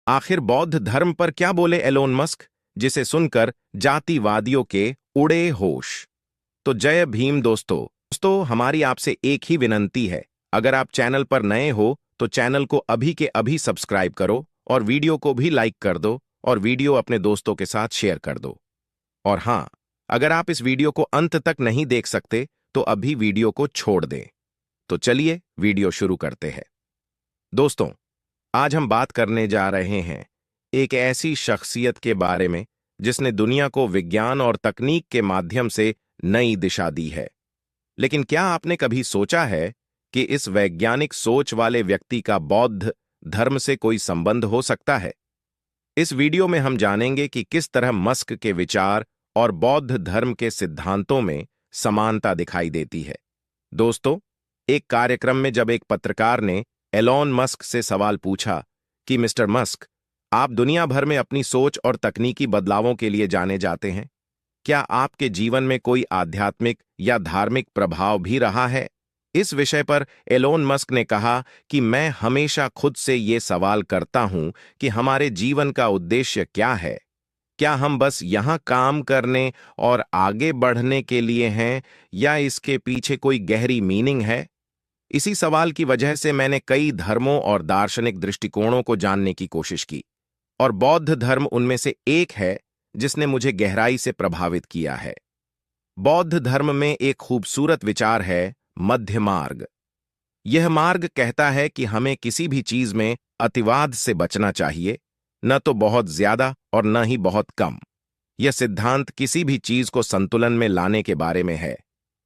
आखिर बौद्ध धर्म पर क्या बोले एलोन मस्क, जिसे सुनकर जातिवादियों के उड़े होश। तो जय भीम दोस्तों, हमारी आपसे एक ही विनंती है। अगर आप चैनल पर नए हो तो चैनल को अभी के अभी सब्सक्राइब करो और वीडियो को भी लाइक कर दो और वीडियो अपने दोस्तों के साथ शेयर कर दो। और हाँ, अगर आप इस वीडियो को अंत तक नहीं देख सकते तो अभी वीडियो को छोड़ दें। तो चलिए वीडियो शुरू करते हैं। दोस्तों, आज हम बात करने जा रहे हैं एक ऐसी शख्सियत के बारे में जिसने दुनिया को विज्ञान और तकनीक के माध्यम से नई दिशा दी है। लेकिन क्या आपने कभी सोचा है कि इस वैज्ञानिक सोच वाले व्यक्ति का बौद्ध धर्म से कोई संबंध हो सकता है? इस वीडियो में हम जानेंगे कि किस तरह मस्क के विचार और बौद्ध धर्म के सिद्धांतों में समानता दिखाई देती है। दोस्तों, एक कार्यक्रम में जब एक पत्रकार ने एलोन मस्क से सवाल पूछा कि मिस्टर मस्क, आप दुनिया भर में अपनी सोच और तकनीकी बदलावों के लिए जाने जाते हैं, क्या आपके जीवन में कोई आध्यात्मिक या धार्मिक प्रभाव भी रहा है? इस विषय पर एलोन मस्क ने कहा कि मैं हमेशा खुद से ये सवाल करता हूं कि हमारे जीवन का उद्देश्य क्या है। क्या हम बस यहां काम करने और आगे बढ़ने के लिए हैं या इसके पीछे कोई गहरी मीनिंग है? इसी सवाल की वजह से मैंने कई धर्मों और दार्शनिक दृष्टिकोणों को जानने की कोशिश की, और बौद्ध धर्म उनमें से एक है जिसने मुझे गहराई से प्रभावित किया है। बौद्ध धर्म में एक खूबसूरत विचार है, मध्य मार्ग। यह मार्ग कहता है कि हमें किसी भी चीज में अतिवाद से बचना चाहिए, न तो बहुत ज्यादा और न ही बहुत कम। यह सिद्धांत किसी भी चीज को संतुलन में लाने के बारे में है।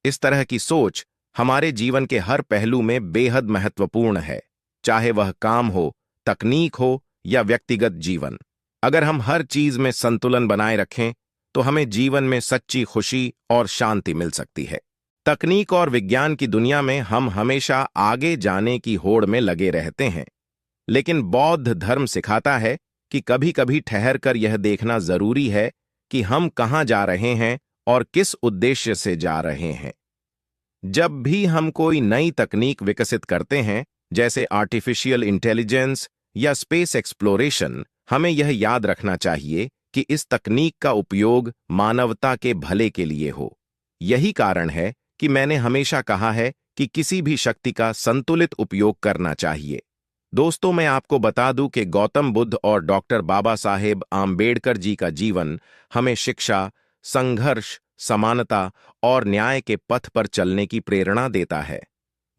इस तरह की सोच हमारे जीवन के हर पहलू में बेहद महत्वपूर्ण है, चाहे वह काम हो, तकनीक हो या व्यक्तिगत जीवन। अगर हम हर चीज में संतुलन बनाए रखें तो हमें जीवन में सच्ची खुशी और शांति मिल सकती है। तकनीक और विज्ञान की दुनिया में हम हमेशा आगे जाने की होड़ में लगे रहते हैं, लेकिन बौद्ध धर्म सिखाता है कि कभी-कभी ठहर कर यह देखना जरूरी है कि हम कहां जा रहे हैं और किस उद्देश्य से जा रहे हैं। जब भी हम कोई नई तकनीक विकसित करते हैं, जैसे आर्टिफिशियल इंटेलिजेंस या स्पेस एक्सप्लोरेशन, हमें यह याद रखना चाहिए कि इस तकनीक का उपयोग मानवता के भले के लिए हो। यही कारण है कि मैंने हमेशा कहा है कि किसी भी शक्ति का संतुलित उपयोग करना चाहिए। दोस्तों, मैं आपको बता दूं कि गौतम बुद्ध और डॉक्टर बाबा साहेब आम्बेडकर जी का जीवन हमें शिक्षा, संघर्ष, समानता और न्याय के पथ पर चलने की प्रेरणा देता है।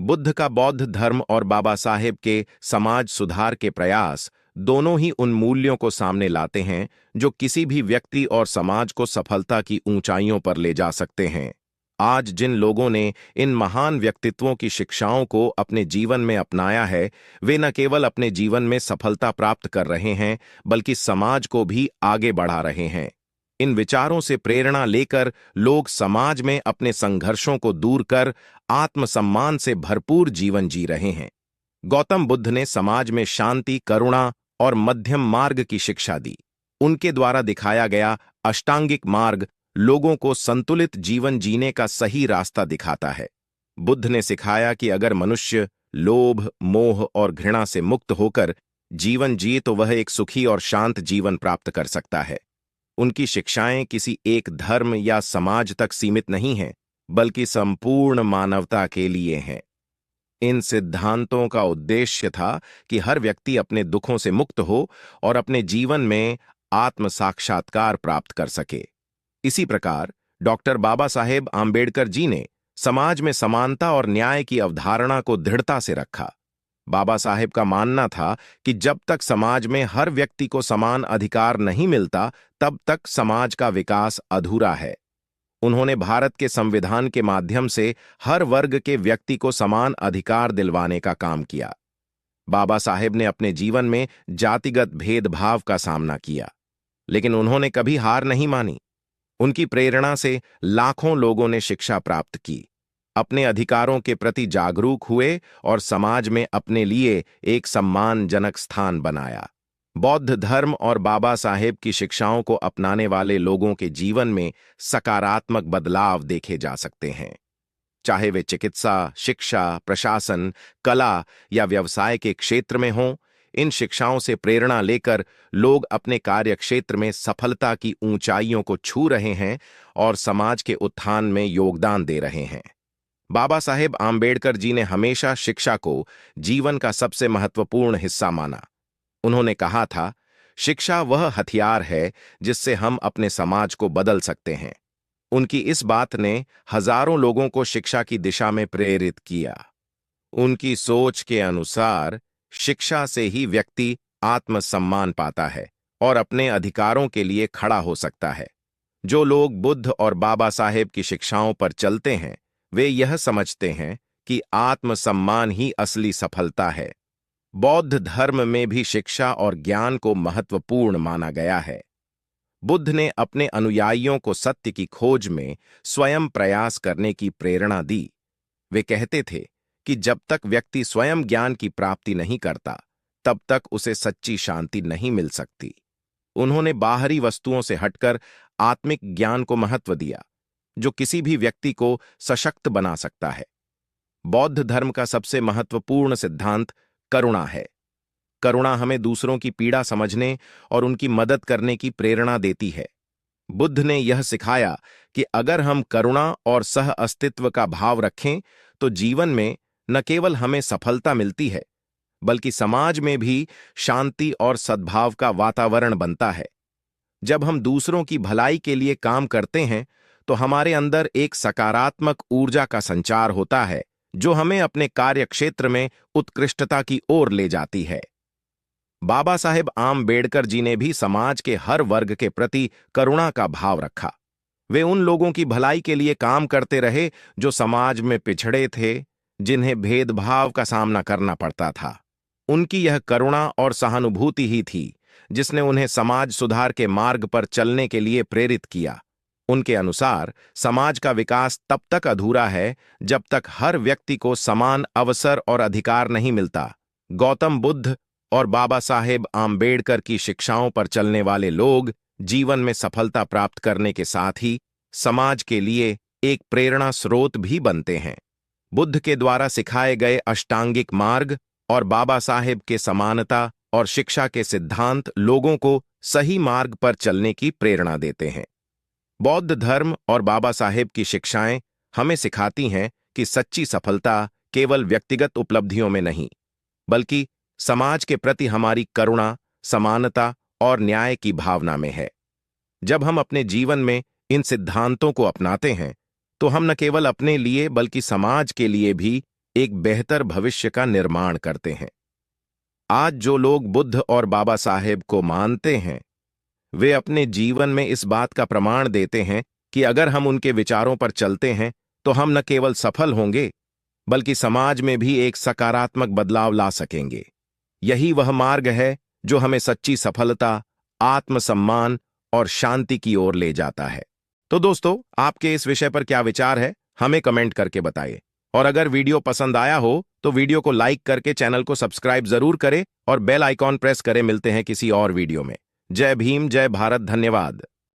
बुद्ध का बौद्ध धर्म और बाबा साहेब के समाज सुधार के प्रयास दोनों ही उन मूल्यों को सामने लाते हैं जो किसी भी व्यक्ति और समाज को सफलता की ऊंचाइयों पर ले जा सकते हैं। आज जिन लोगों ने इन महान व्यक्तित्वों की शिक्षाओं को अपने जीवन में अपनाया है, वे न केवल अपने जीवन में सफलता प्राप्त कर रहे हैं, बल्कि समाज को भी आगे बढ़ा रहे हैं। इन विचारों से प्रेरणा लेकर लोग समाज में अपने संघर्षों को दूर कर आत्मसम्मान से भरपूर जीवन जी रहे हैं। गौतम बुद्ध ने समाज में शांति, करुणा और मध्यम मार्ग की शिक्षा दी। उनके द्वारा दिखाया गया अष्टांगिक मार्ग लोगों को संतुलित जीवन जीने का सही रास्ता दिखाता है। बुद्ध ने सिखाया कि अगर मनुष्य लोभ, मोह और घृणा से मुक्त होकर जीवन जिए तो वह एक सुखी और शांत जीवन प्राप्त कर सकता है। उनकी शिक्षाएं किसी एक धर्म या समाज तक सीमित नहीं हैं, बल्कि संपूर्ण मानवता के लिए हैं। इन सिद्धांतों का उद्देश्य था कि हर व्यक्ति अपने दुखों से मुक्त हो और अपने जीवन में आत्म साक्षात्कार प्राप्त कर सके। इसी प्रकार डॉक्टर बाबा साहेब आम्बेडकर जी ने समाज में समानता और न्याय की अवधारणा को दृढ़ता से रखा। बाबा साहेब का मानना था कि जब तक समाज में हर व्यक्ति को समान अधिकार नहीं मिलता, तब तक समाज का विकास अधूरा है। उन्होंने भारत के संविधान के माध्यम से हर वर्ग के व्यक्ति को समान अधिकार दिलवाने का काम किया। बाबा साहेब ने अपने जीवन में जातिगत भेदभाव का सामना किया, लेकिन उन्होंने कभी हार नहीं मानी। उनकी प्रेरणा से लाखों लोगों ने शिक्षा प्राप्त की, अपने अधिकारों के प्रति जागरूक हुए और समाज में अपने लिए एक सम्मानजनक स्थान बनाया। बौद्ध धर्म और बाबा साहेब की शिक्षाओं को अपनाने वाले लोगों के जीवन में सकारात्मक बदलाव देखे जा सकते हैं। चाहे वे चिकित्सा, शिक्षा, प्रशासन, कला या व्यवसाय के क्षेत्र में हों, इन शिक्षाओं से प्रेरणा लेकर लोग अपने कार्यक्षेत्र में सफलता की ऊंचाइयों को छू रहे हैं और समाज के उत्थान में योगदान दे रहे हैं। बाबा साहेब आम्बेडकर जी ने हमेशा शिक्षा को जीवन का सबसे महत्वपूर्ण हिस्सा माना। उन्होंने कहा था, शिक्षा वह हथियार है जिससे हम अपने समाज को बदल सकते हैं। उनकी इस बात ने हजारों लोगों को शिक्षा की दिशा में प्रेरित किया। उनकी सोच के अनुसार शिक्षा से ही व्यक्ति आत्मसम्मान पाता है और अपने अधिकारों के लिए खड़ा हो सकता है। जो लोग बुद्ध और बाबा साहेब की शिक्षाओं पर चलते हैं, वे यह समझते हैं कि आत्मसम्मान ही असली सफलता है। बौद्ध धर्म में भी शिक्षा और ज्ञान को महत्वपूर्ण माना गया है। बुद्ध ने अपने अनुयायियों को सत्य की खोज में स्वयं प्रयास करने की प्रेरणा दी। वे कहते थे कि जब तक व्यक्ति स्वयं ज्ञान की प्राप्ति नहीं करता, तब तक उसे सच्ची शांति नहीं मिल सकती। उन्होंने बाहरी वस्तुओं से हटकर आत्मिक ज्ञान को महत्व दिया, जो किसी भी व्यक्ति को सशक्त बना सकता है। बौद्ध धर्म का सबसे महत्वपूर्ण सिद्धांत करुणा है। करुणा हमें दूसरों की पीड़ा समझने और उनकी मदद करने की प्रेरणा देती है। बुद्ध ने यह सिखाया कि अगर हम करुणा और सह अस्तित्व का भाव रखें, तो जीवन में न केवल हमें सफलता मिलती है, बल्कि समाज में भी शांति और सद्भाव का वातावरण बनता है। जब हम दूसरों की भलाई के लिए काम करते हैं, तो हमारे अंदर एक सकारात्मक ऊर्जा का संचार होता है, जो हमें अपने कार्यक्षेत्र में उत्कृष्टता की ओर ले जाती है। बाबा साहेब आम्बेडकर जी ने भी समाज के हर वर्ग के प्रति करुणा का भाव रखा। वे उन लोगों की भलाई के लिए काम करते रहे जो समाज में पिछड़े थे, जिन्हें भेदभाव का सामना करना पड़ता था। उनकी यह करुणा और सहानुभूति ही थी जिसने उन्हें समाज सुधार के मार्ग पर चलने के लिए प्रेरित किया। उनके अनुसार समाज का विकास तब तक अधूरा है जब तक हर व्यक्ति को समान अवसर और अधिकार नहीं मिलता। गौतम बुद्ध और बाबा साहेब आम्बेडकर की शिक्षाओं पर चलने वाले लोग जीवन में सफलता प्राप्त करने के साथ ही समाज के लिए एक प्रेरणा स्रोत भी बनते हैं। बुद्ध के द्वारा सिखाए गए अष्टांगिक मार्ग और बाबा साहेब के समानता और शिक्षा के सिद्धांत लोगों को सही मार्ग पर चलने की प्रेरणा देते हैं। बौद्ध धर्म और बाबा साहेब की शिक्षाएं हमें सिखाती हैं कि सच्ची सफलता केवल व्यक्तिगत उपलब्धियों में नहीं, बल्कि समाज के प्रति हमारी करुणा, समानता और न्याय की भावना में है। जब हम अपने जीवन में इन सिद्धांतों को अपनाते हैं, तो हम न केवल अपने लिए बल्कि समाज के लिए भी एक बेहतर भविष्य का निर्माण करते हैं। आज जो लोग बुद्ध और बाबा साहेब को मानते हैं, वे अपने जीवन में इस बात का प्रमाण देते हैं कि अगर हम उनके विचारों पर चलते हैं, तो हम न केवल सफल होंगे, बल्कि समाज में भी एक सकारात्मक बदलाव ला सकेंगे। यही वह मार्ग है जो हमें सच्ची सफलता, आत्मसम्मान और शांति की ओर ले जाता है। तो दोस्तों, आपके इस विषय पर क्या विचार है, हमें कमेंट करके बताइए। और अगर वीडियो पसंद आया हो तो वीडियो को लाइक करके चैनल को सब्सक्राइब जरूर करें और बेल आइकॉन प्रेस करें। मिलते हैं किसी और वीडियो में। जय भीम, जय भारत, धन्यवाद।